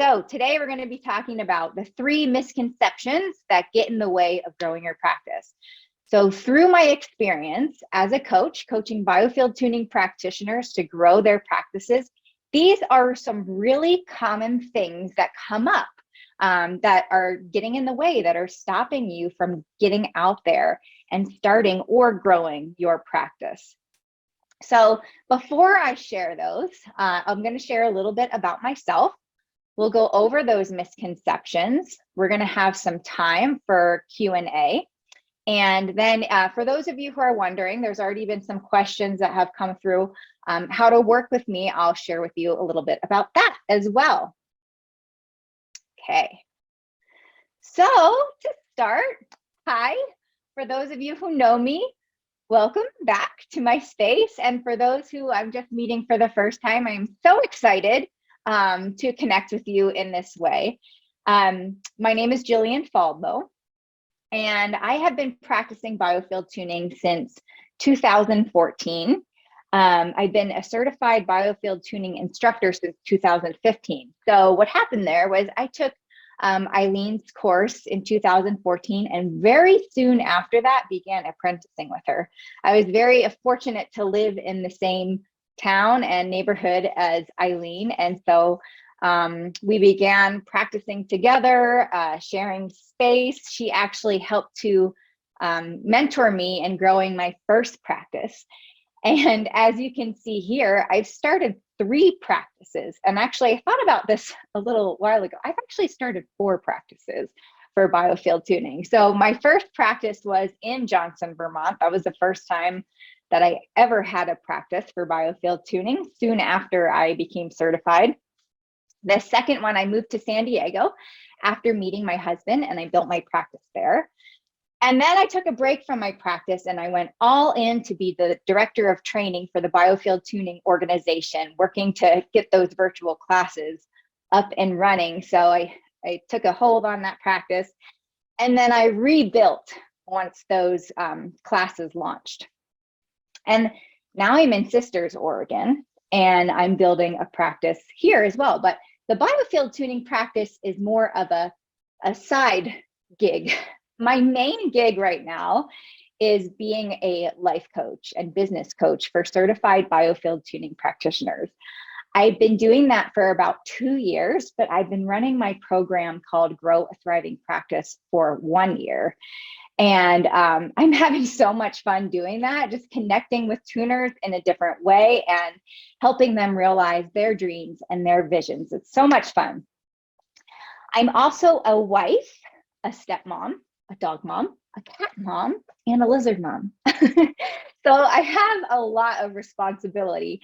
So today we're going to be talking about the 3 misconceptions that get in the way of growing your practice. So through my experience as a coach, coaching biofield tuning practitioners to grow their practices, these are some really common things that come up that are getting in the way, that are stopping you from getting out there and starting or growing your practice. So before I share those, I'm going to share a little bit about myself. We'll go over those misconceptions. We're going to have some time for Q&A. And then for those of you who are wondering, there's already been some questions that have come through. How to work with me, I'll share with you a little bit about that as well. Okay. So to start, hi, for those of you who know me, welcome back to my space. And for those who I'm just meeting for the first time, I'm so excited to connect with you in this way. My name is Jillian Faldmo, and I have been practicing biofield tuning since 2014. I've been a certified biofield tuning instructor since 2015. So what happened there was I took Eileen's course in 2014, and very soon after that began apprenticing with her. I was very fortunate to live in the same town and neighborhood as Eileen, and so we began practicing together, sharing space. She actually helped to mentor me in growing my first practice. And as you can see here, I've started 3 practices. And actually, I thought about this a little while ago. I've actually started 4 practices for biofield tuning. So my first practice was in Johnson, Vermont. That was the first time that I ever had a practice for biofield tuning, soon after I became certified. The second one, I moved to San Diego after meeting my husband, and I built my practice there. And then I took a break from my practice and I went all in to be the director of training for the biofield tuning organization, working to get those virtual classes up and running. So I took a hold on that practice, and then I rebuilt once those classes launched. And now I'm in Sisters, Oregon, and I'm building a practice here as well. But the biofield tuning practice is more of a side gig. My main gig right now is being a life coach and business coach for certified biofield tuning practitioners. I've been doing that for about 2 years, but I've been running my program called Grow a Thriving Practice for 1 year. And I'm having so much fun doing that, just connecting with tuners in a different way and helping them realize their dreams and their visions. It's so much fun. I'm also a wife, a stepmom, a dog mom, a cat mom, and a lizard mom. So I have a lot of responsibility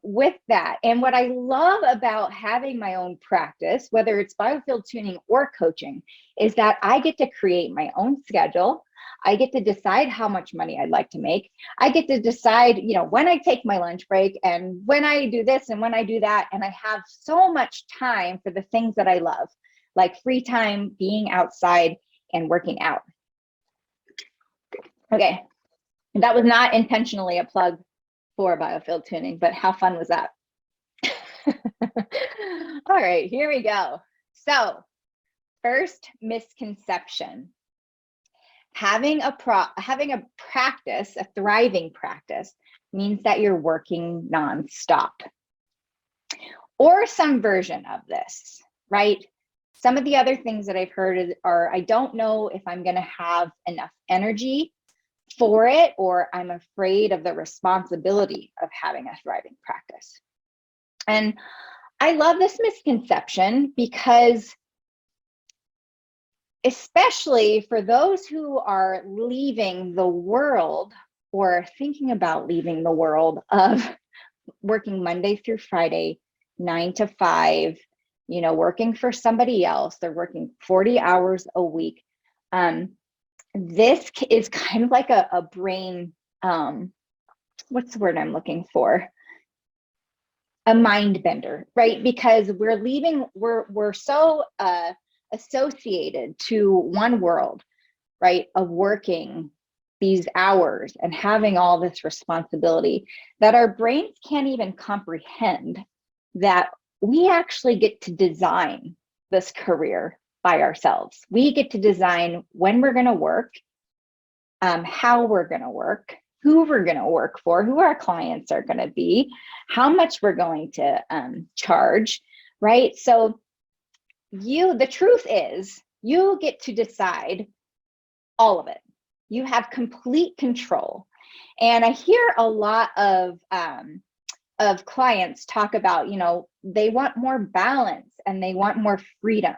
with that. And what I love about having my own practice, whether it's biofield tuning or coaching, is that I get to create my own schedule. I get to decide how much money I'd like to make. I get to decide, when I take my lunch break and when I do this and when I do that. And I have so much time for the things that I love, like free time, being outside, and working out. Okay, that was not intentionally a plug for biofield tuning, but how fun was that? All right, here we go. So first misconception: having a practice, a thriving practice, means that you're working nonstop, or some version of this, right? Some of the other things that I've heard are, I don't know if I'm going to have enough energy for it, or I'm afraid of the responsibility of having a thriving practice. And I love this misconception because, especially for those who are leaving the world or thinking about leaving the world of working Monday through Friday, 9 to 5, working for somebody else, they're working 40 hours a week. This is kind of like a brain, what's the word I'm looking for? A mind bender, right? Because we're so associated to one world, right? Of working these hours and having all this responsibility that our brains can't even comprehend that we actually get to design this career by ourselves. We get to design when we're going to work, how we're going to work, who we're going to work for, who our clients are going to be, how much we're going to charge, right? So the truth is, you get to decide all of it. You have complete control. And I hear a lot of clients talk about, they want more balance and they want more freedom.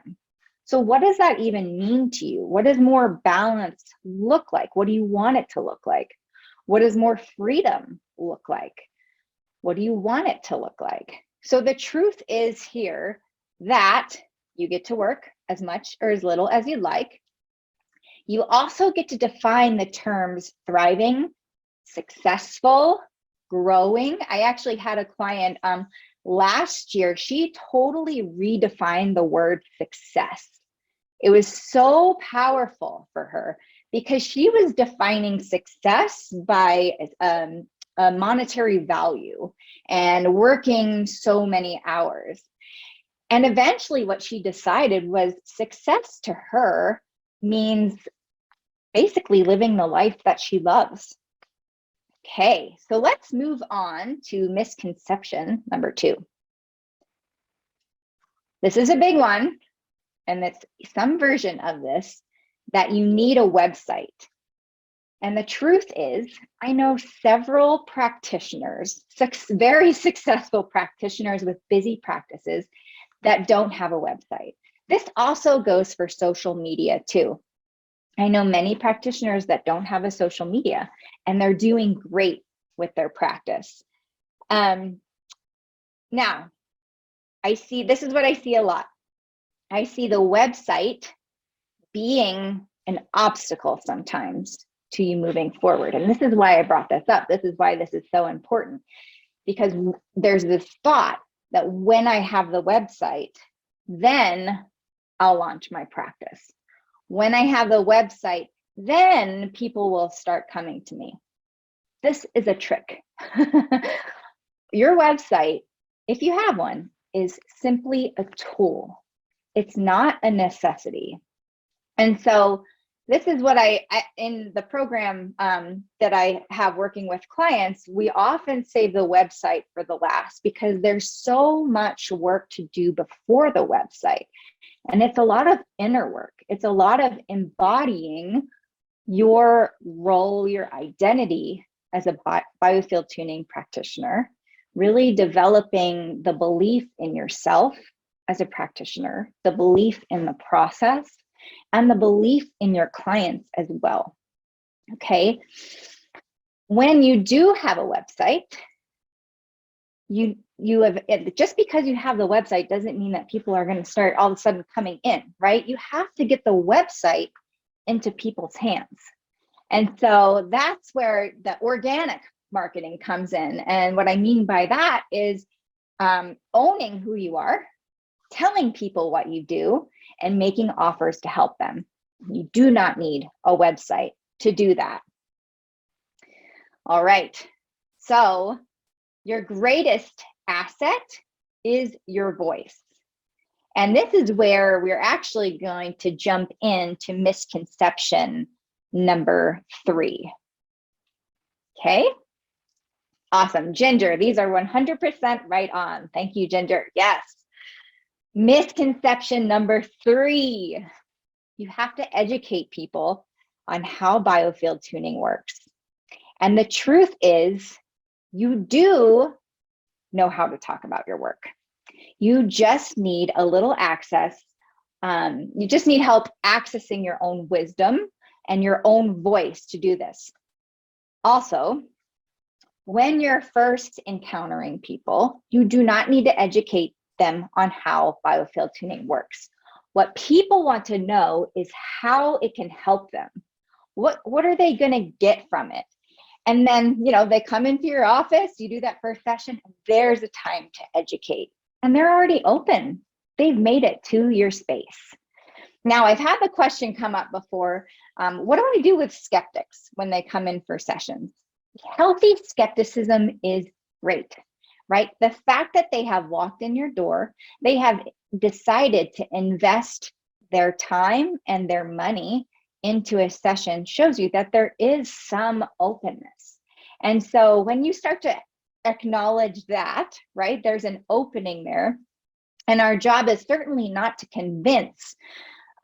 So what does that even mean to you? What does more balance look like? What do you want it to look like? What does more freedom look like? What do you want it to look like? So the truth is here that you get to work as much or as little as you'd like. You also get to define the terms thriving, successful, growing. I actually had a client last year, she totally redefined the word success. It was so powerful for her because she was defining success by a monetary value and working so many hours. And eventually what she decided was success to her means basically living the life that she loves. Okay, so let's move on to misconception number 2. This is a big one, and it's some version of this, that you need a website. And the truth is, I know several practitioners, very successful practitioners with busy practices that don't have a website. This also goes for social media too. I know many practitioners that don't have a social media and they're doing great with their practice. Now, this is what I see a lot. I see the website being an obstacle sometimes to you moving forward. And this is why I brought this up. This is why this is so important, because there's this thought that when I have the website, then I'll launch my practice. When I have the website, then people will start coming to me. This is a trick. Your website, if you have one, is simply a tool. It's not a necessity. And so this is what in the program that I have working with clients, we often save the website for the last because there's so much work to do before the website. And it's a lot of inner work. It's a lot of embodying your role, your identity as a biofield tuning practitioner, really developing the belief in yourself as a practitioner, the belief in the process, and the belief in your clients as well. Okay. When you do have a website, you have, just because you have the website doesn't mean that people are going to start all of a sudden coming in, right? You have to get the website into people's hands. And so that's where the organic marketing comes in. And what I mean by that is owning who you are, telling people what you do, and making offers to help them. You do not need a website to do that. All right. So your greatest asset is your voice. And this is where we're actually going to jump into misconception number 3. Okay. Awesome. Ginger, these are 100% right on. Thank you, Ginger. Yes. Misconception number 3. You have to educate people on how biofield tuning works. And the truth is, you do know how to talk about your work. You just need a little access. You just need help accessing your own wisdom and your own voice to do this. Also, when you're first encountering people, you do not need to educate them on how biofield tuning works. What people want to know is how it can help them. What are they going to get from it? And then, they come into your office, you do that first session, and there's a time to educate. And they're already open. They've made it to your space. Now, I've had the question come up before, what do I do with skeptics when they come in for sessions? Healthy skepticism is great, right? The fact that they have walked in your door, they have decided to invest their time and their money into a session shows you that there is some openness. And so when you start to acknowledge that, right, there's an opening there. And our job is certainly not to convince,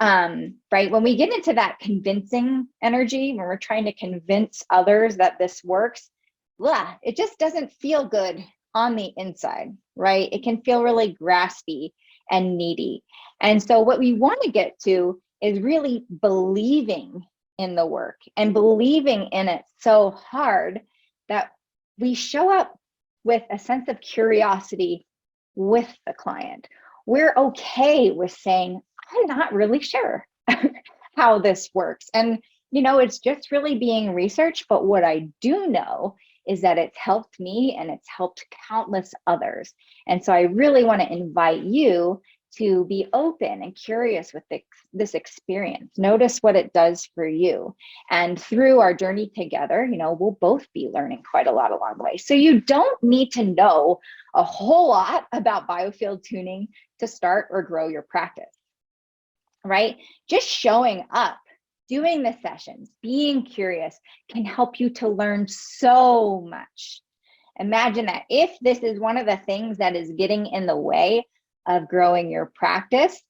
right? When we get into that convincing energy, when we're trying to convince others that this works, it just doesn't feel good on the inside, right? It can feel really graspy and needy. And so what we want to get to is really believing in the work and believing in it so hard that we show up with a sense of curiosity with the client. We're okay with saying, I'm not really sure how this works. And, it's just really being researched. But what I do know is that it's helped me and it's helped countless others. And so I really want to invite you to be open and curious with this experience. Notice what it does for you. And through our journey together, we'll both be learning quite a lot along the way. So you don't need to know a whole lot about biofield tuning to start or grow your practice, right? Just showing up, doing the sessions, being curious can help you to learn so much. Imagine that if this is one of the things that is getting in the way of growing your practice,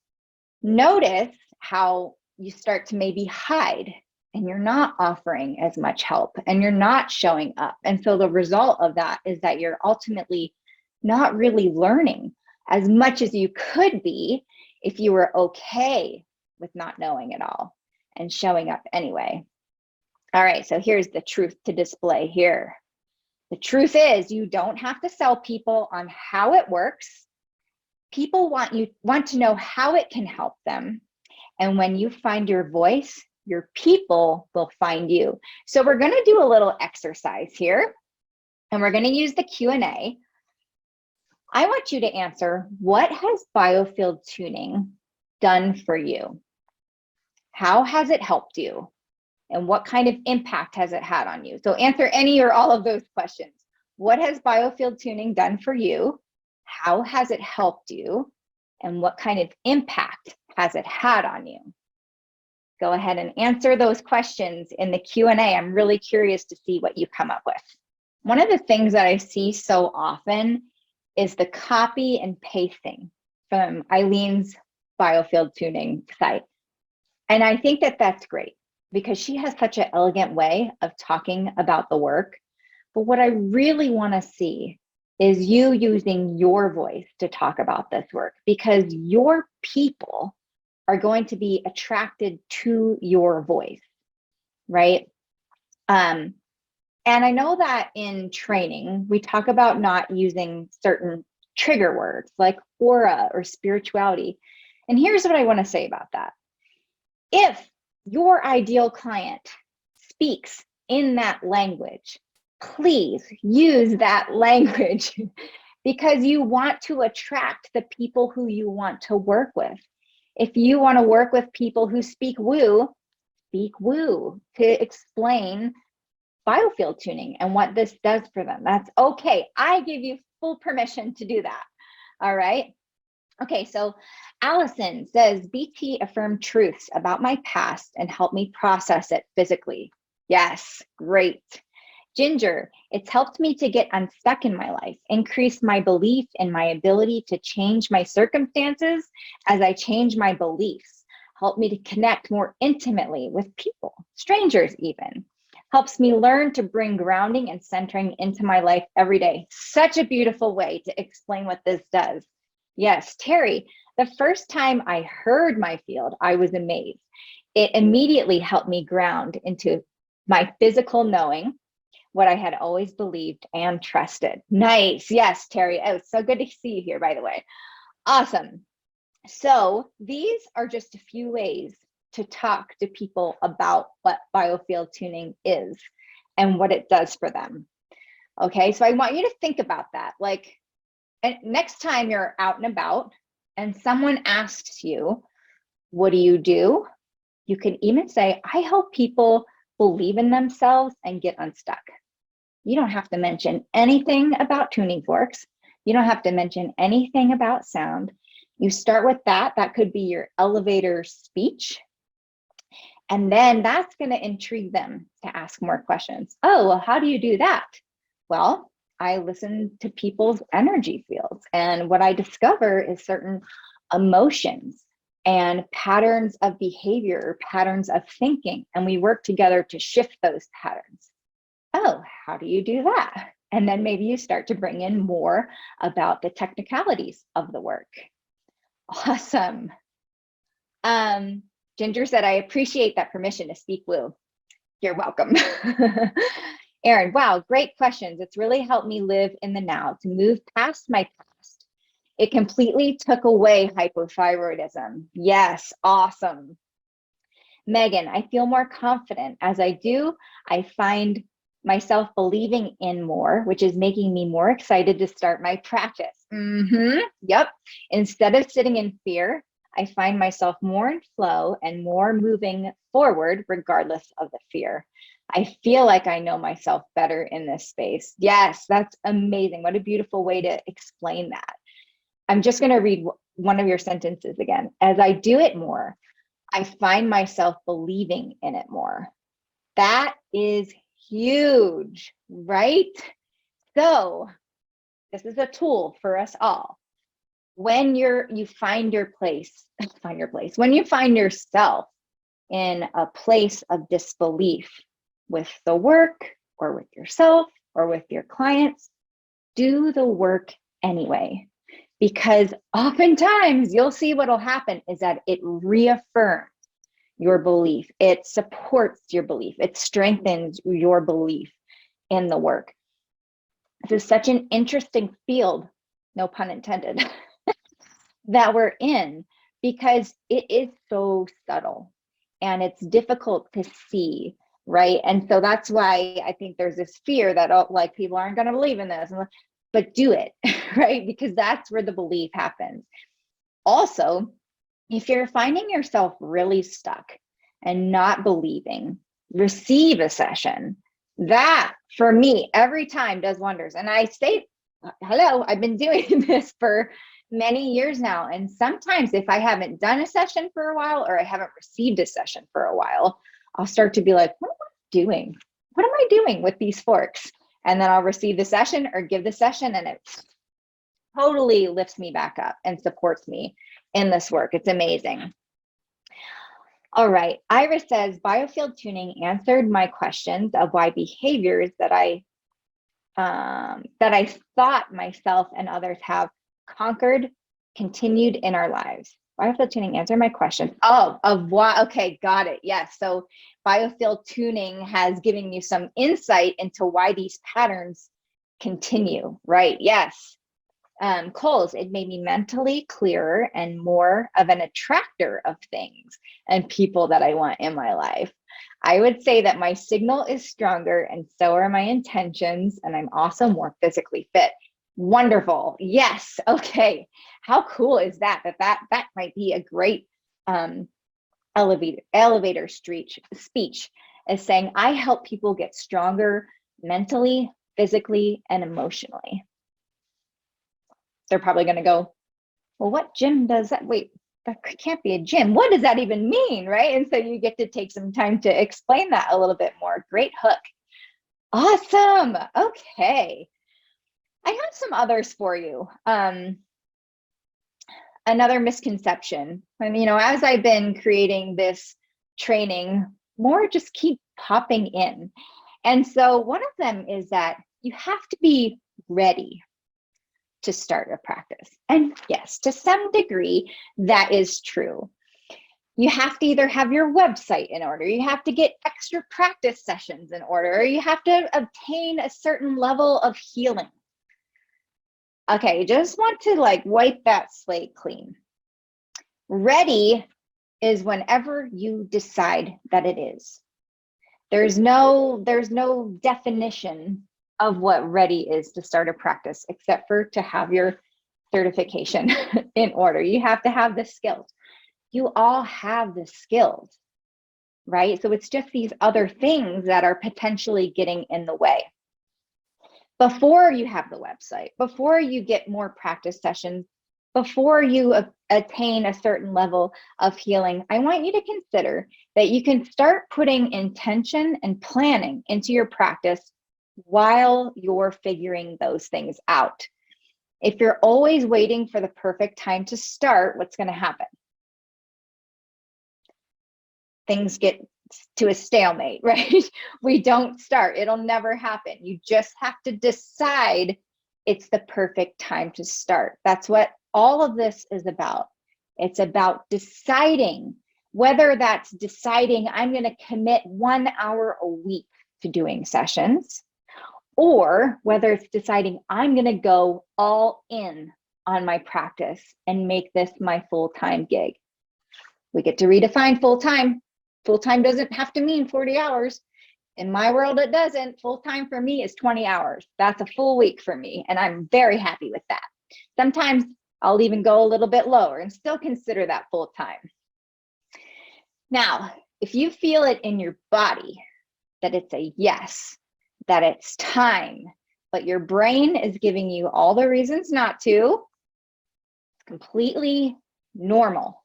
notice how you start to maybe hide and you're not offering as much help and you're not showing up. And so the result of that is that you're ultimately not really learning as much as you could be if you were okay with not knowing it all and showing up anyway. All right, so here's the truth to display here. The truth is you don't have to sell people on how it works. People want to know how it can help them. And when you find your voice, your people will find you. So we're going to do a little exercise here, and we're going to use the Q&A. I want you to answer, what has biofield tuning done for you? How has it helped you? And what kind of impact has it had on you? So answer any or all of those questions. What has biofield tuning done for you? How has it helped you? And what kind of impact has it had on you? Go ahead and answer those questions in the Q&A. I'm really curious to see what you come up with. One of the things that I see so often is the copy and pasting from Eileen's biofield tuning site. And I think that that's great because she has such an elegant way of talking about the work. But what I really want to see is you using your voice to talk about this work, because your people are going to be attracted to your voice, right? And I know that in training, we talk about not using certain trigger words like aura or spirituality. And here's what I want to say about that. If your ideal client speaks in that language, please use that language because you want to attract the people who you want to work with. If you want to work with people who speak woo to explain biofield tuning and what this does for them. That's okay. I give you full permission to do that. All right. Okay, so Allison says, BT affirmed truths about my past and helped me process it physically. Yes, great. Ginger, it's helped me to get unstuck in my life, increase my belief in my ability to change my circumstances as I change my beliefs, helped me to connect more intimately with people, strangers even, helps me learn to bring grounding and centering into my life every day. Such a beautiful way to explain what this does. Yes, Terry, the first time I heard my field, I was amazed. It immediately helped me ground into my physical knowing, what I had always believed and trusted. Nice. Yes, Terry. Oh, so good to see you here, by the way. Awesome. So these are just a few ways to talk to people about what biofield tuning is and what it does for them. Okay, so I want you to think about that. Like, and next time you're out and about and someone asks you, what do? You can even say, I help people believe in themselves and get unstuck. You don't have to mention anything about tuning forks. You don't have to mention anything about sound. You start with that. That could be your elevator speech. And then that's going to intrigue them to ask more questions. Oh, well, how do you do that? Well, I listen to people's energy fields. And what I discover is certain emotions and patterns of behavior, patterns of thinking. And we work together to shift those patterns. Oh, how do you do that? And then maybe you start to bring in more about the technicalities of the work. Awesome. Ginger said, I appreciate that permission to speak blue. You're welcome. Erin, wow, great questions. It's really helped me live in the now, to move past my past. It completely took away hypothyroidism. Yes, awesome. Megan, I feel more confident. As I do, I find myself believing in more, which is making me more excited to start my practice. Yep. Instead of sitting in fear, I find myself more in flow and more moving forward regardless of the fear. I feel like I know myself better in this space. Yes, that's amazing. What a beautiful way to explain that. I'm just going to read one of your sentences again. As I do it more, I find myself believing in it more. That is huge, right? So this is a tool for us all. When you find your place, when you find yourself in a place of disbelief with the work or with yourself or with your clients, do the work anyway. Because oftentimes you'll see what'll happen is that it reaffirms your belief. It supports your belief. It strengthens your belief in the work. This is such an interesting field, no pun intended, that we're in, because it is so subtle and it's difficult to see, right? And so that's why I think there's this fear that, oh, like, people aren't going to believe in this, but do it, right? Because that's where the belief happens. Also, if you're finding yourself really stuck and not believing, receive a session. That, for me, every time does wonders. And I say, hello, I've been doing this for many years now. And sometimes if I haven't done a session for a while, or I haven't received a session for a while, I'll start to be like, what am I doing? What am I doing with these forks? And then I'll receive the session or give the session, and it totally lifts me back up and supports me in this work. It's amazing. All right. Iris says, biofield tuning answered my questions of why behaviors that I thought myself and others have conquered continued in our lives. Biofield tuning answered my question. Oh, of why? Okay, got it. Yes. So biofield tuning has given you some insight into why these patterns continue, right? Yes. Coles, it made me mentally clearer and more of an attractor of things and people that I want in my life. I would say that my signal is stronger and so are my intentions, and I'm also more physically fit. Wonderful. Yes. Okay. How cool is that? That might be a great elevator speech, is saying, I help people get stronger mentally, physically, and emotionally. They're probably going to go, well, what gym does that? Wait, that can't be a gym. What does that even mean, right? And so you get to take some time to explain that a little bit more. Great hook. Awesome. Okay. I have some others for you. Another misconception. And, as I've been creating this training, more just keep popping in. And so one of them is that you have to be ready to start a practice. And yes, to some degree, that is true. You have to either have your website in order, you have to get extra practice sessions in order, or you have to obtain a certain level of healing. Okay, just want to wipe that slate clean. Ready is whenever you decide that it is. There's no definition of what ready is to start a practice, except for to have your certification in order. You have to have the skills. You all have the skills, right? So it's just these other things that are potentially getting in the way. before you have the website, before you get more practice sessions, before you attain a certain level of healing, I want you to consider that you can start putting intention and planning into your practice while you're figuring those things out. If you're always waiting for the perfect time to start, what's going to happen? Things get to a stalemate, right? We don't start. It'll never happen. You just have to decide it's the perfect time to start. That's what all of this is about. It's about deciding, whether that's deciding I'm going to commit 1 hour a week to doing sessions, or whether it's deciding I'm going to go all in on my practice and make this my full-time gig. We get to redefine full-time. Full-time doesn't have to mean 40 hours. In my world, it doesn't. Full-time for me is 20 hours. That's a full week for me, and I'm very happy with that. Sometimes I'll even go a little bit lower and still consider that full-time. Now, if you feel it in your body that it's a yes, that it's time, but your brain is giving you all the reasons not to, it's completely normal.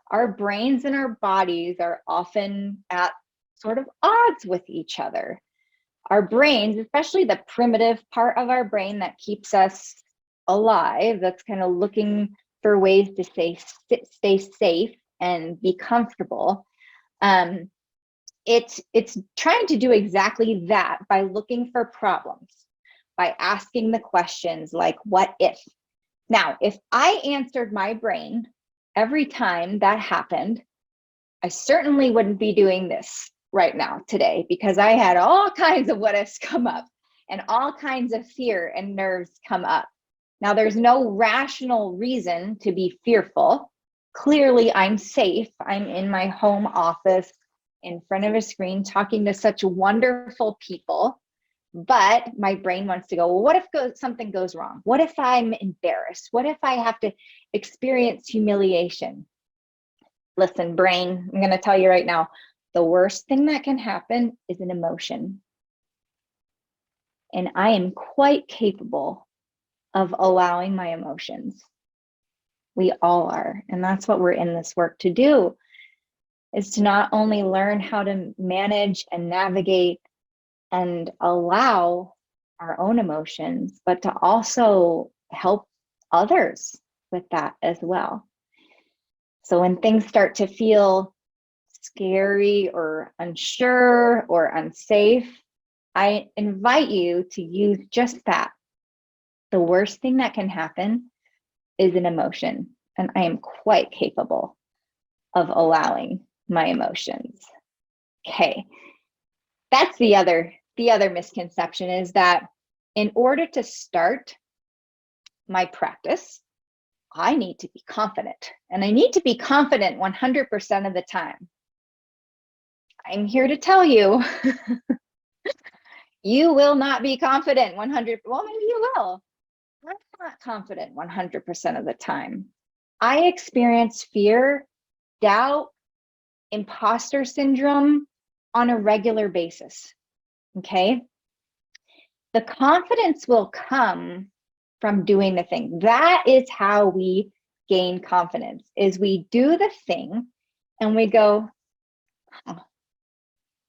Our brains and our bodies are often at sort of odds with each other. Our brains, especially the primitive part of our brain that keeps us alive, that's kind of looking for ways to stay safe and be comfortable, it's trying to do exactly that by looking for problems, by asking the questions like, what if? Now, if I answered my brain every time that happened, I certainly wouldn't be doing this right now today, because I had all kinds of what ifs come up and all kinds of fear and nerves come up. Now, there's no rational reason to be fearful. Clearly, I'm safe. I'm in my home office in front of a screen talking to such wonderful people. But my brain wants to go, well, what if something goes wrong? What if I'm embarrassed? What if I have to experience humiliation? Listen, brain, I'm going to tell you right now, the worst thing that can happen is an emotion. And I am quite capable of allowing my emotions. We all are. And that's what we're in this work to do, is to not only learn how to manage and navigate and allow our own emotions, but to also help others with that as well. So when things start to feel scary or unsure or unsafe, I invite you to use just that. The worst thing that can happen is an emotion, and I am quite capable of allowing my emotions. Okay. That's the other misconception, is that in order to start my practice, I need to be confident, and I need to be confident 100% of the time. I'm here to tell you, you will not be confident 100. Well, maybe you will. I'm not confident 100% of the time. I experience fear, doubt, imposter syndrome on a regular basis. Okay. The confidence will come from doing the thing. That is how we gain confidence, is we do the thing and we go, oh,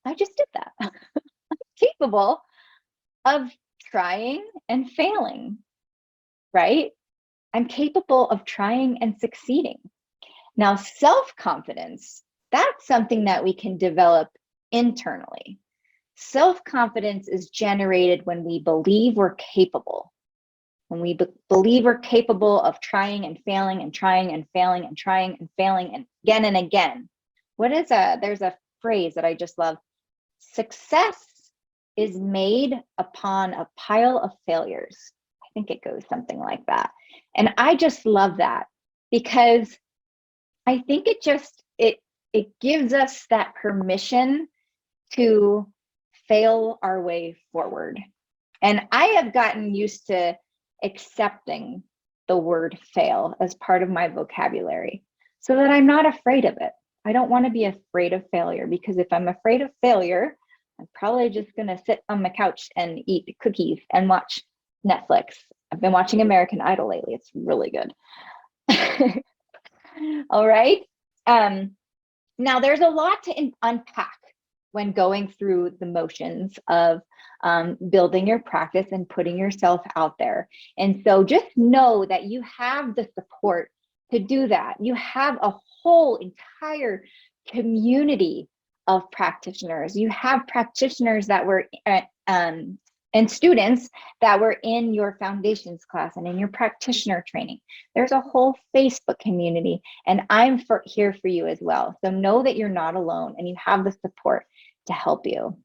I just did that. I'm capable of trying and failing, right? I'm capable of trying and succeeding. Now, self-confidence, that's something that we can develop internally. Self-confidence is generated when we believe we're capable. When we believe we're capable of trying and failing and trying and failing and trying and failing and again. There's a phrase that I just love. Success is made upon a pile of failures. I think it goes something like that. And I just love that, because I think it gives us that permission to fail our way forward. And I have gotten used to accepting the word fail as part of my vocabulary so that I'm not afraid of it. I don't want to be afraid of failure, because if I'm afraid of failure, I'm probably just going to sit on my couch and eat cookies and watch Netflix. I've been watching American Idol lately. It's really good. All right. Now, there's a lot to unpack when going through the motions of building your practice and putting yourself out there. And so just know that you have the support to do that. You have a whole entire community of practitioners. You have practitioners that were and students that were in your foundations class and in your practitioner training. There's a whole Facebook community, and I'm here for you as well. So know that you're not alone and you have the support to help you.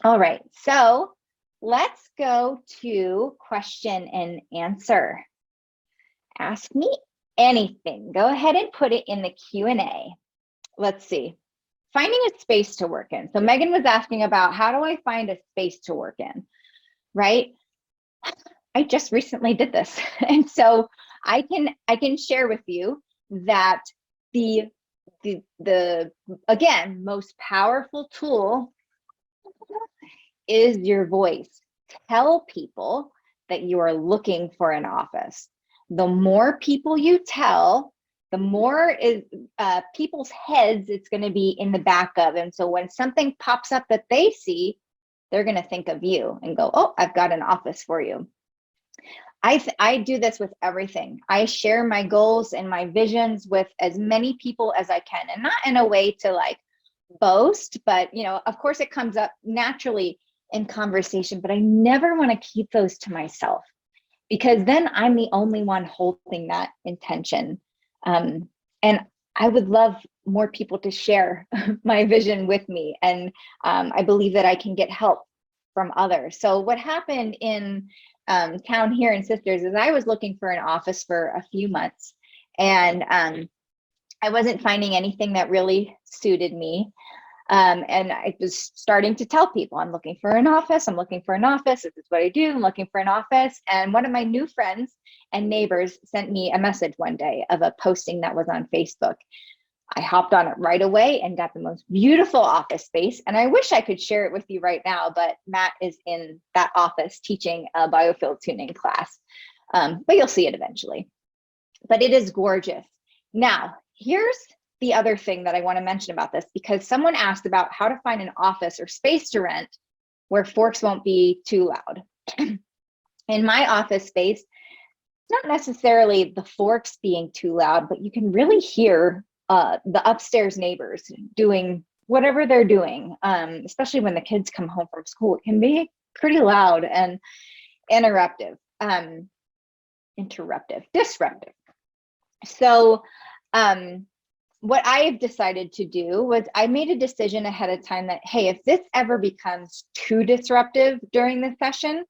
All right, so let's go to question and answer. Ask me anything. Go ahead and put it in the Q&A. Let's see. Finding a space to work in. So Megan was asking about, how do I find a space to work in? Right? I just recently did this. And so I can share with you that the again, most powerful tool is your voice. Tell people that you are looking for an office. The more people you tell, the more people's heads it's going to be in the back of. And so when something pops up that they see, they're going to think of you and go, oh, I've got an office for you. I do this with everything. I share my goals and my visions with as many people as I can, and not in a way to like boast, but of course it comes up naturally in conversation, but I never want to keep those to myself, because then I'm the only one holding that intention. And I would love more people to share my vision with me. And I believe that I can get help from others. So what happened in town here in Sisters is I was looking for an office for a few months, and I wasn't finding anything that really suited me. And I was starting to tell people, I'm looking for an office. I'm looking for an office. This is what I do. I'm looking for an office. And one of my new friends and neighbors sent me a message one day of a posting that was on Facebook. I hopped on it right away and got the most beautiful office space. And I wish I could share it with you right now, but Matt is in that office teaching a biofield tuning class. But you'll see it eventually. But it is gorgeous. Now, here's the other thing that I want to mention about this, because someone asked about how to find an office or space to rent where forks won't be too loud. In my office space, it's not necessarily the forks being too loud, but you can really hear the upstairs neighbors doing whatever they're doing, especially when the kids come home from school. It can be pretty loud and disruptive. So what I've decided to do was I made a decision ahead of time that, hey, if this ever becomes too disruptive during the session,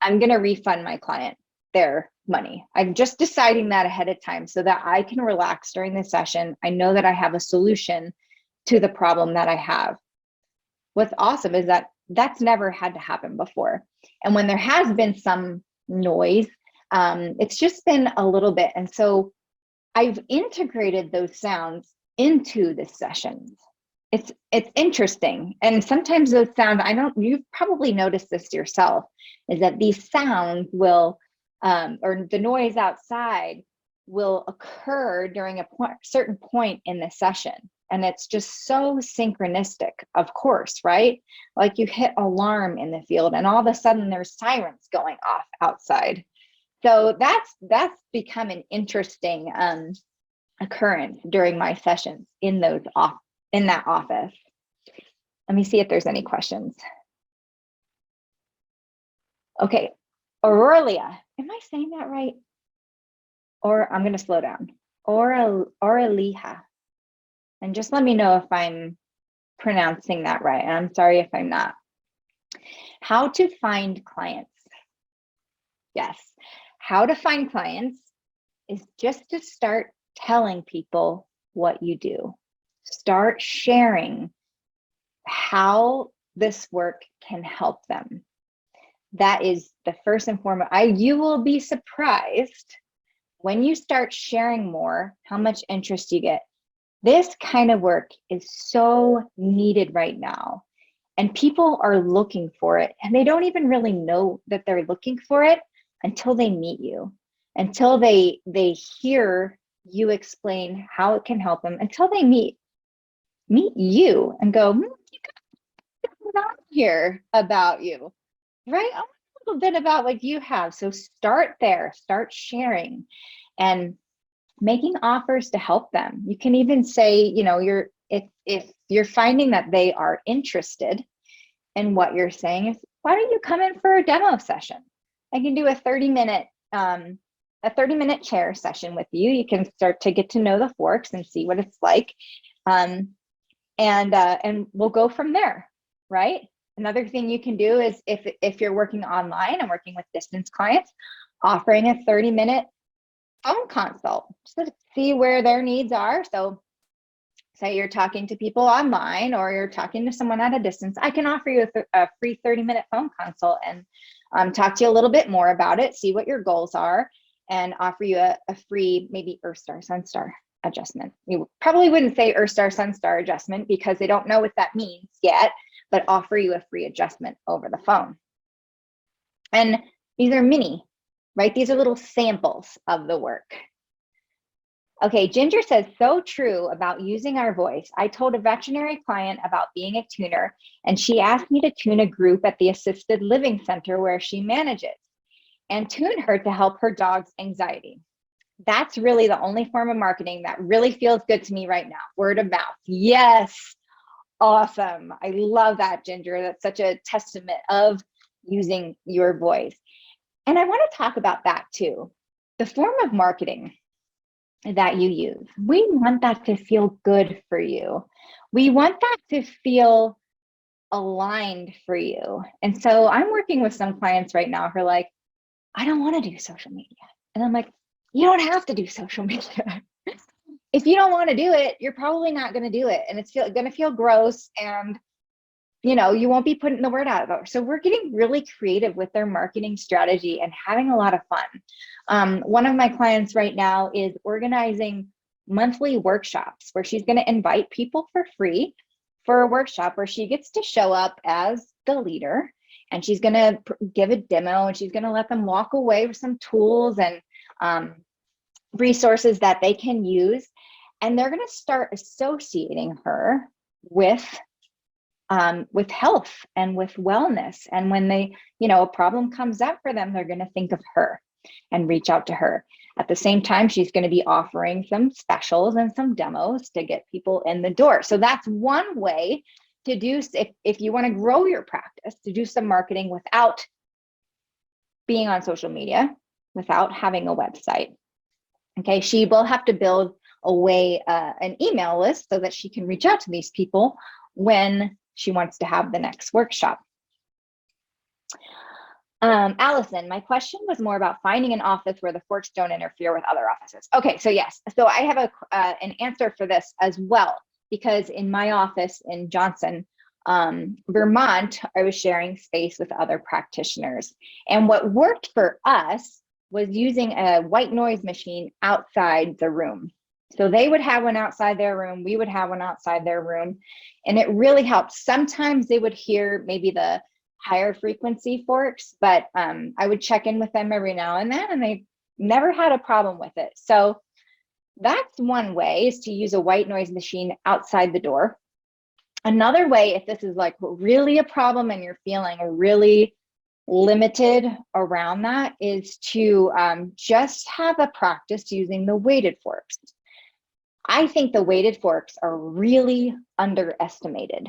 I'm going to refund my client their money. I'm just deciding that ahead of time so that I can relax during the session. I know that I have a solution to the problem that I have. What's awesome is that that's never had to happen before. And when there has been some noise, it's just been a little bit. And so I've integrated those sounds into the sessions. It's interesting. And sometimes those sounds, you've probably noticed this yourself, is that these sounds will, or the noise outside will occur during a certain point in the session. And it's just so synchronistic, of course, right? Like you hit alarm in the field and all of a sudden there's sirens going off outside. So that's become an interesting occurrence during my sessions in that office. Let me see if there's any questions. Okay, Aurelia, am I saying that right? Or I'm going to slow down. Aurelia, and just let me know if I'm pronouncing that right. And I'm sorry if I'm not. How to find clients? Yes. How to find clients is just to start telling people what you do. Start sharing how this work can help them. That is the first and foremost. You will be surprised when you start sharing more, how much interest you get. This kind of work is so needed right now. And people are looking for it, and they don't even really know that they're looking for it until they meet you, until they hear you explain how it can help them, until they meet you and go, you got something on here about you, right? I want a little bit about what you have. So start there, start sharing and making offers to help them. You can even say, if you're finding that they are interested in what you're saying, is why don't you come in for a demo session? I can do a 30-minute chair session with you. You can start to get to know the forks and see what it's like. And we'll go from there, right? Another thing you can do is if you're working online and working with distance clients, offering a 30-minute phone consult just to see where their needs are. So say you're talking to people online or you're talking to someone at a distance, I can offer you a free 30-minute phone consult and talk to you a little bit more about it, see what your goals are, and offer you a free maybe Earth Star, Sun Star adjustment. You probably wouldn't say Earth Star, Sun Star adjustment because they don't know what that means yet, but offer you a free adjustment over the phone. And these are mini, right? These are little samples of the work. Okay, Ginger says, so true about using our voice. I told a veterinary client about being a tuner, and she asked me to tune a group at the assisted living center where she manages and tune her to help her dog's anxiety. That's really the only form of marketing that really feels good to me right now. Word of mouth. Yes. Awesome. I love that, Ginger. That's such a testament of using your voice. And I want to talk about that too. The form of marketing that you use, we want that to feel good for you. We want that to feel aligned for you. And so I'm working with some clients right now who are like, I don't want to do social media. And I'm like, you don't have to do social media. If you don't want to do it, you're probably not going to do it. And it's going to feel gross, and you won't be putting the word out there. So we're getting really creative with their marketing strategy and having a lot of fun. One of my clients right now is organizing monthly workshops where she's going to invite people for free for a workshop where she gets to show up as the leader, and she's going to give a demo, and she's going to let them walk away with some tools and resources that they can use. And they're going to start associating her with health and with wellness. And when a problem comes up for them, they're going to think of her and reach out to her. At the same time, she's going to be offering some specials and some demos to get people in the door. So that's one way to do, if you want to grow your practice, to do some marketing without being on social media, without having a website. Okay, she will have to build an email list so that she can reach out to these people when she wants to have the next workshop. Allison, my question was more about finding an office where the forks don't interfere with other offices. Okay, so yes, so I have an answer for this as well, because in my office in Johnson, Vermont, I was sharing space with other practitioners. And what worked for us was using a white noise machine outside the room. So they would have one outside their room, we would have one outside their room, and it really helped. Sometimes they would hear maybe the higher frequency forks, but I would check in with them every now and then, and they never had a problem with it. So that's one way, is to use a white noise machine outside the door. Another way, if this is like really a problem and you're feeling really limited around that, is to just have a practice using the weighted forks. I think the weighted forks are really underestimated.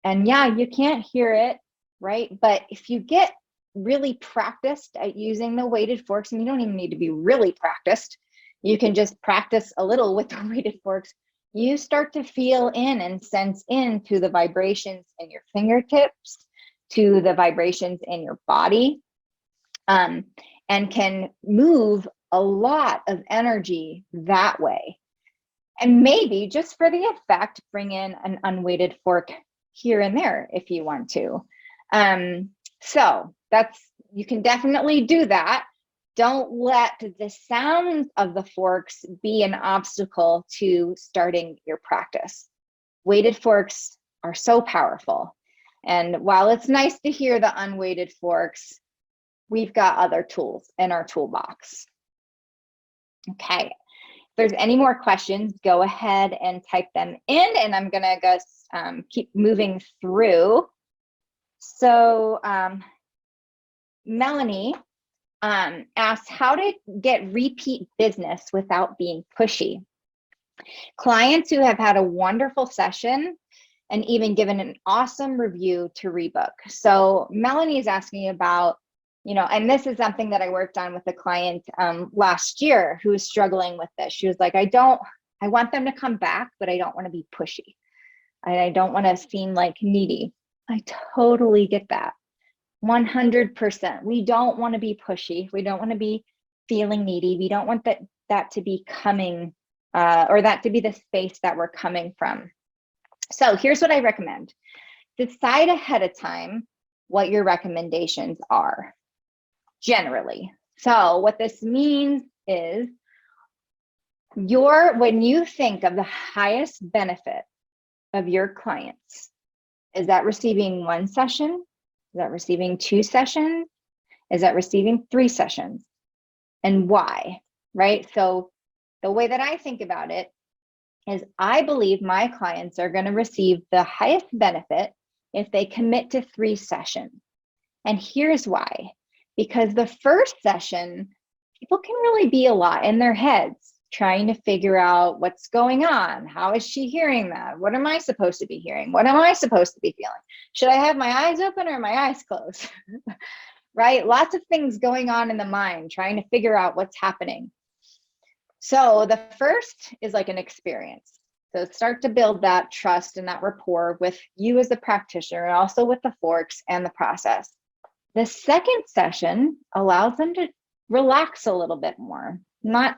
And yeah, you can't hear it, right? But if you get really practiced at using the weighted forks, and you don't even need to be really practiced, you can just practice a little with the weighted forks, you start to feel in and sense into the vibrations in your fingertips, to the vibrations in your body, and can move a lot of energy that way. And maybe just for the effect, bring in an unweighted fork here and there if you want to. So you can definitely do that. Don't let the sounds of the forks be an obstacle to starting your practice. Weighted forks are so powerful. And while it's nice to hear the unweighted forks, we've got other tools in our toolbox. Okay, if there's any more questions, go ahead and type them in, and I'm gonna go keep moving through. So Melanie asks how to get repeat business without being pushy. Clients who have had a wonderful session and even given an awesome review to rebook. So Melanie is asking about, and this is something that I worked on with a client last year who was struggling with this. She was like, I want them to come back, but I don't want to be pushy. I don't want to seem like needy. I totally get that. 100%. We don't want to be pushy. We don't want to be feeling needy. We don't want that to be coming or that to be the space that we're coming from. So here's what I recommend. Decide ahead of time what your recommendations are, generally. So what this means is when you think of the highest benefit of your clients, is that receiving 1 session? Is that receiving 2 sessions? Is that receiving 3 sessions? And why, right? So the way that I think about it is I believe my clients are going to receive the highest benefit if they commit to 3 sessions. And here's why. Because the first session, people can really be a lot in their heads, trying to figure out what's going on. How is she hearing that? What am I supposed to be hearing? What am I supposed to be feeling? Should I have my eyes open or my eyes closed? Right? Lots of things going on in the mind, trying to figure out what's happening. So the first is like an experience. So start to build that trust and that rapport with you as a practitioner, and also with the forks and the process. The second session allows them to relax a little bit more, not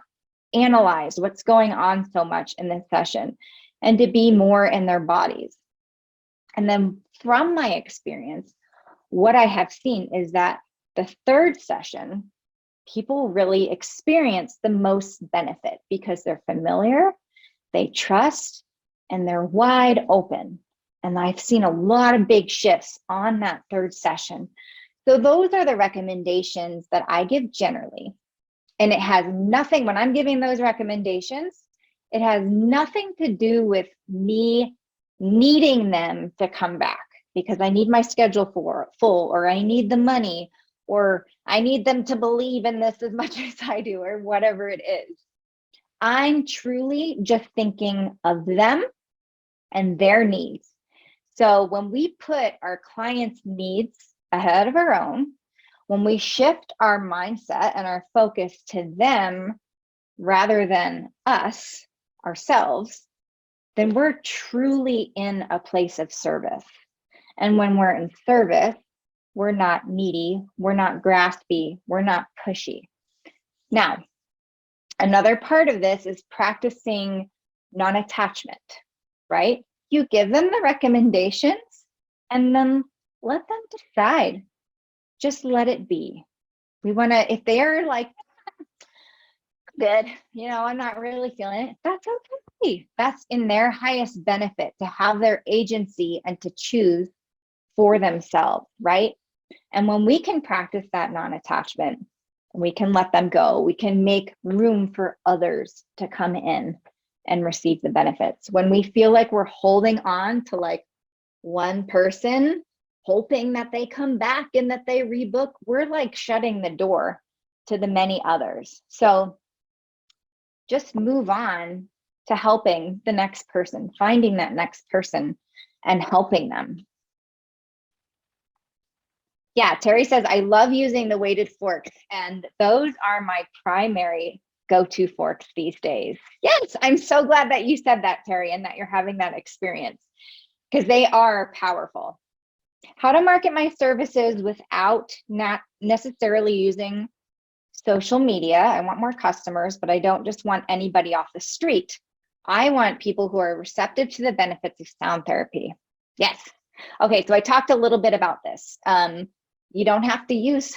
analyze what's going on so much in this session, and to be more in their bodies. And then from my experience, what I have seen is that the third session, people really experience the most benefit because they're familiar, they trust, and they're wide open. And I've seen a lot of big shifts on that third session. So those are the recommendations that I give generally. And it has nothing, when I'm giving those recommendations, it has nothing to do with me needing them to come back because I need my schedule full, or I need the money, or I need them to believe in this as much as I do, or whatever it is. I'm truly just thinking of them and their needs. So when we put our clients' needs ahead of our own, when we shift our mindset and our focus to them rather than us, ourselves, then we're truly in a place of service. And when we're in service, we're not needy, we're not graspy, we're not pushy. Now, another part of this is practicing non-attachment, right? You give them the recommendations and then let them decide. Just let it be. We want to, if they are like, good, I'm not really feeling it, that's okay. That's in their highest benefit to have their agency and to choose for themselves, right? And when we can practice that non-attachment, we can let them go. We can make room for others to come in and receive the benefits. When we feel like we're holding on to like one person, hoping that they come back and that they rebook, we're like shutting the door to the many others. So just move on to helping the next person, finding that next person and helping them. Yeah, Terry says, I love using the weighted forks, and those are my primary go-to forks these days. Yes, I'm so glad that you said that, Terry, and that you're having that experience, because they are powerful. How to market my services without not necessarily using social media. I want more customers, but I don't just want anybody off the street. I want people who are receptive to the benefits of sound therapy. Yes. Okay, so I talked a little bit about this. You don't have to use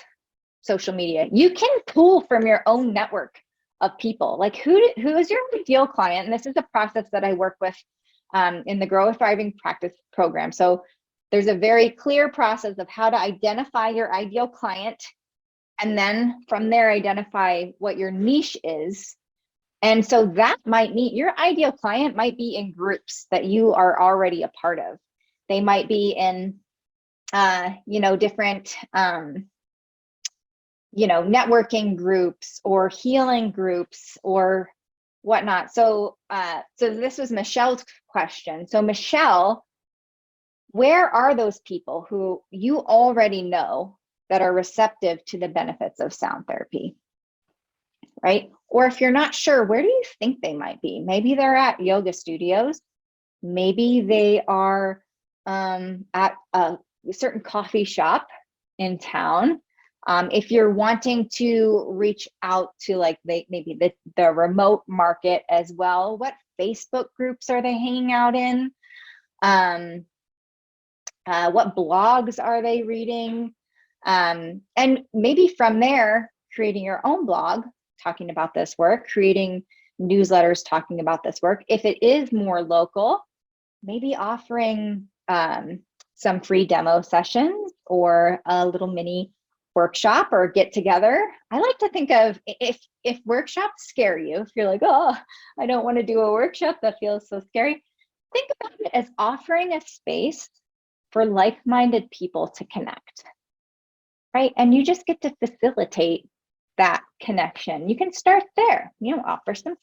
social media. You can pull from your own network of people. Like who is your ideal client? And this is a process that I work with in the Grow a Thriving Practice program. So There's a very clear process of how to identify your ideal client, and then from there, identify what your niche is. And so that might mean your ideal client might be in groups that you are already a part of. They might be in, different, networking groups or healing groups or whatnot. So this was Michelle's question. So Michelle, where are those people who you already know that are receptive to the benefits of sound therapy, right? Or if you're not sure, where do you think they might be? Maybe they're at yoga studios. Maybe they are at a certain coffee shop in town. If you're wanting to reach out to like maybe the remote market as well, what Facebook groups are they hanging out in? What blogs are they reading? And maybe from there, creating your own blog, talking about this work, creating newsletters, talking about this work. If it is more local, maybe offering some free demo sessions or a little mini workshop or get together. I like to think of if workshops scare you, if you're like, oh, I don't want to do a workshop, that feels so scary. Think about it as offering a space for like-minded people to connect, right? And you just get to facilitate that connection. You can start there, offer some,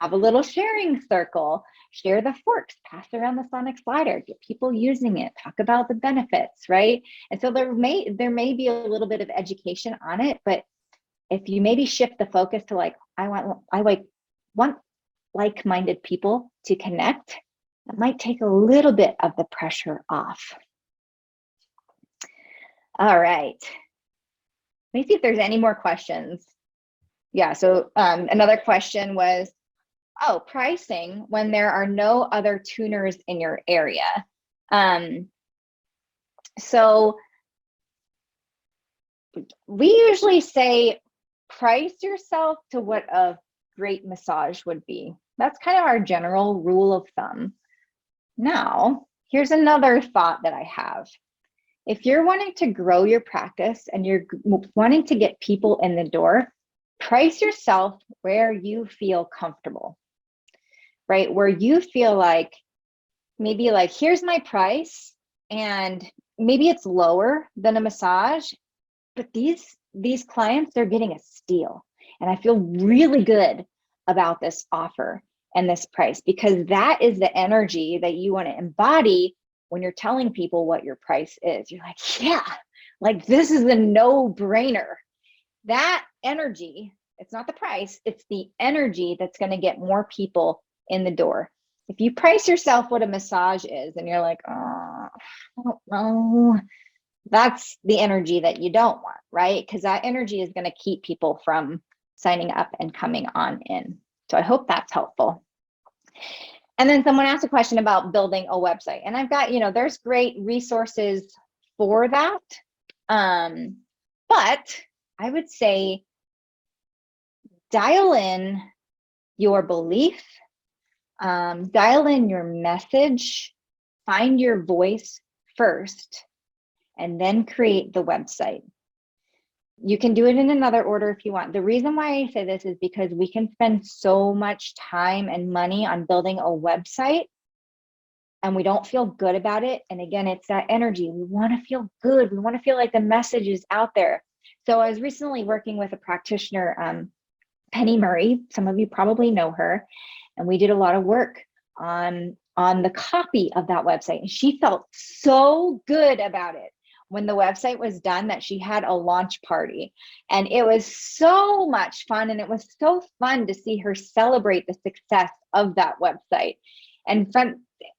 have a little sharing circle, share the forks, pass around the sonic slider, get people using it, talk about the benefits, right? And so there may be a little bit of education on it, but if you maybe shift the focus to like, I want like-minded people to connect, that might take a little bit of the pressure off. All right. Let me see if there's any more questions. Yeah, so another question was, pricing when there are no other tuners in your area. So we usually say price yourself to what a great massage would be. That's kind of our general rule of thumb. Now, here's another thought that I have. If you're wanting to grow your practice and you're wanting to get people in the door, price yourself where you feel comfortable, right? Where you feel like, maybe like, here's my price, and maybe it's lower than a massage, but these clients, they're getting a steal. And I feel really good about this offer and this price, because that is the energy that you want to embody when you're telling people what your price is. You're like, yeah, like this is a no-brainer. That energy, it's not the price, it's the energy that's going to get more people in the door. If you price yourself what a massage is and you're like, oh, I don't know, that's the energy that you don't want, right? Because that energy is going to keep people from signing up and coming on in. So I hope that's helpful. And then someone asked a question about building a website. And I've got, there's great resources for that. But I would say dial in your belief, dial in your message, find your voice first, and then create the website. You can do it in another order if you want. The reason why I say this is because we can spend so much time and money on building a website and we don't feel good about it. And again, it's that energy. We want to feel good. We want to feel like the message is out there. So I was recently working with a practitioner, Penny Murray. Some of you probably know her. And we did a lot of work on the copy of that website. And she felt so good about it when the website was done that she had a launch party. And it was so much fun. And it was so fun to see her celebrate the success of that website. And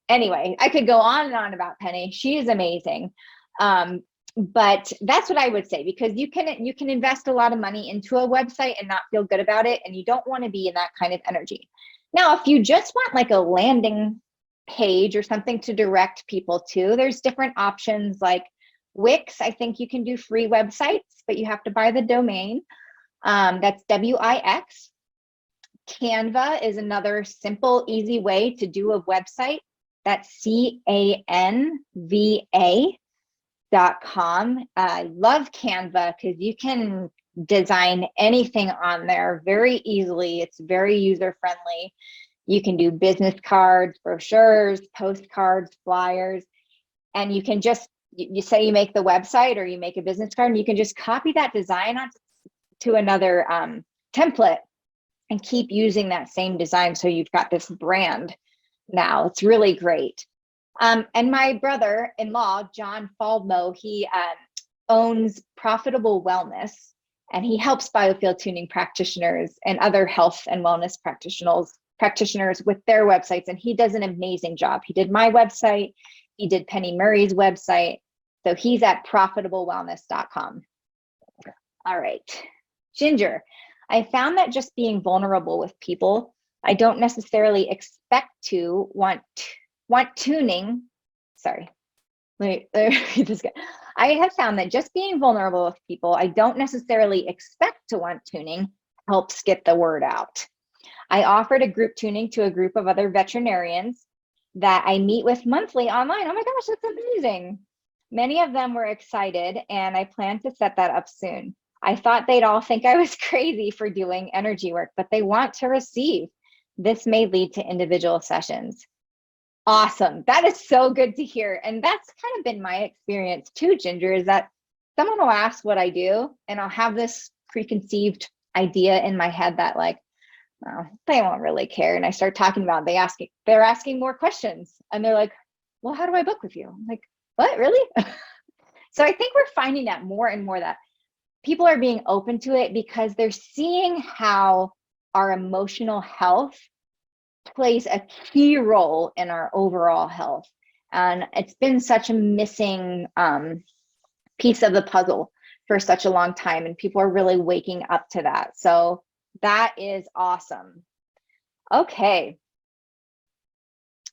anyway, I could go on and on about Penny. She is amazing. But that's what I would say, because you can invest a lot of money into a website and not feel good about it. And you don't want to be in that kind of energy. Now, if you just want like a landing page or something to direct people to, there's different options like Wix. I think you can do free websites, but you have to buy the domain. That's Wix. Canva is another simple, easy way to do a website. That's canva.com. I love Canva because you can design anything on there very easily. It's very user friendly. You can do business cards, brochures, postcards, flyers, and you can just, you say you make the website or you make a business card, and you can just copy that design onto another template and keep using that same design. So you've got this brand now. It's really great. And my brother-in-law, John Faldmo, he owns Profitable Wellness, and he helps biofield tuning practitioners and other health and wellness practitioners with their websites. And he does an amazing job. He did my website. He did Penny Murray's website. So he's at profitablewellness.com. All right. Ginger, I found that just being vulnerable with people, I don't necessarily expect to want tuning. Sorry. Let me read this again. I have found that just being vulnerable with people I don't necessarily expect to want tuning helps get the word out. I offered a group tuning to a group of other veterinarians that I meet with monthly online. Oh my gosh, that's amazing. Many of them were excited, and I plan to set that up soon. I thought they'd all think I was crazy for doing energy work, but they want to receive. This may lead to individual sessions. Awesome. That is so good to hear. And that's kind of been my experience too, Ginger, is that someone will ask what I do, and I'll have this preconceived idea in my head that like, oh, they won't really care. And I start talking about it. They're asking more questions, and they're like, well, how do I book with you? I'm like, what, really? So I think we're finding that more and more that people are being open to it because they're seeing how our emotional health plays a key role in our overall health. And it's been such a missing piece of the puzzle for such a long time. And people are really waking up to that. So that is awesome. Okay.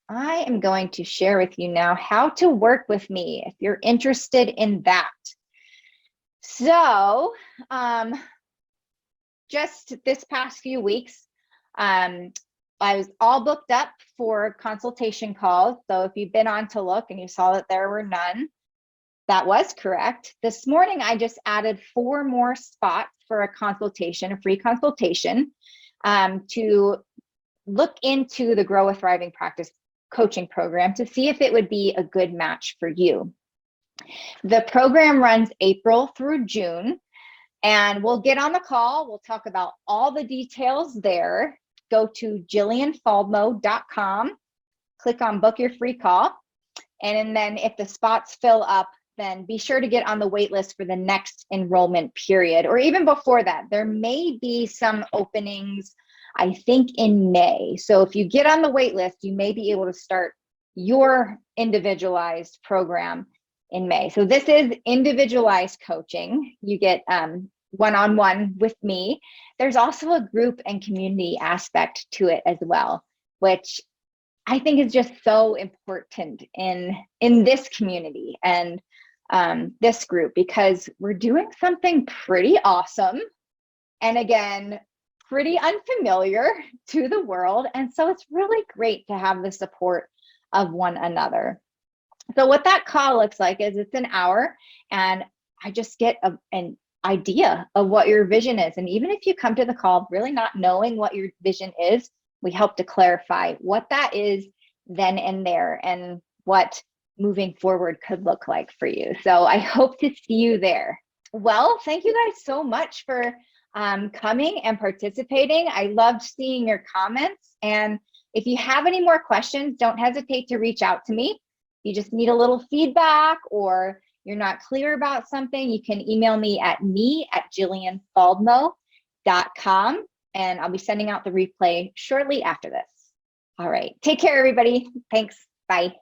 I am going to share with you now how to work with me if you're interested in that. So just this past few weeks, I was all booked up for consultation calls. So if you've been on to look and you saw that there were none, that was correct. This morning, I just added 4 more spots for a consultation, a free consultation, to look into the Grow a Thriving Practice coaching program to see if it would be a good match for you. The program runs April through June, and we'll get on the call. We'll talk about all the details there. Go to jillianfaldmo.com, click on book your free call. And then if the spots fill up, then be sure to get on the wait list for the next enrollment period, or even before that. There may be some openings, I think, in May. So if you get on the wait list, you may be able to start your individualized program in May. So this is individualized coaching. You get one-on-one with me. There's also a group and community aspect to it as well, which I think is just so important in this community and this group, because we're doing something pretty awesome. And again, pretty unfamiliar to the world. And so it's really great to have the support of one another. So what that call looks like is it's an hour, and I just get an idea of what your vision is. And even if you come to the call really not knowing what your vision is, we help to clarify what that is then and there, and what moving forward could look like for you. So I hope to see you there. Well, thank you guys so much for coming and participating. I loved seeing your comments. And if you have any more questions, don't hesitate to reach out to me. You just need a little feedback, or you're not clear about something, you can email me at jillianfaldmo.com, and I'll be sending out the replay shortly after this. All right, take care, everybody. Thanks. Bye.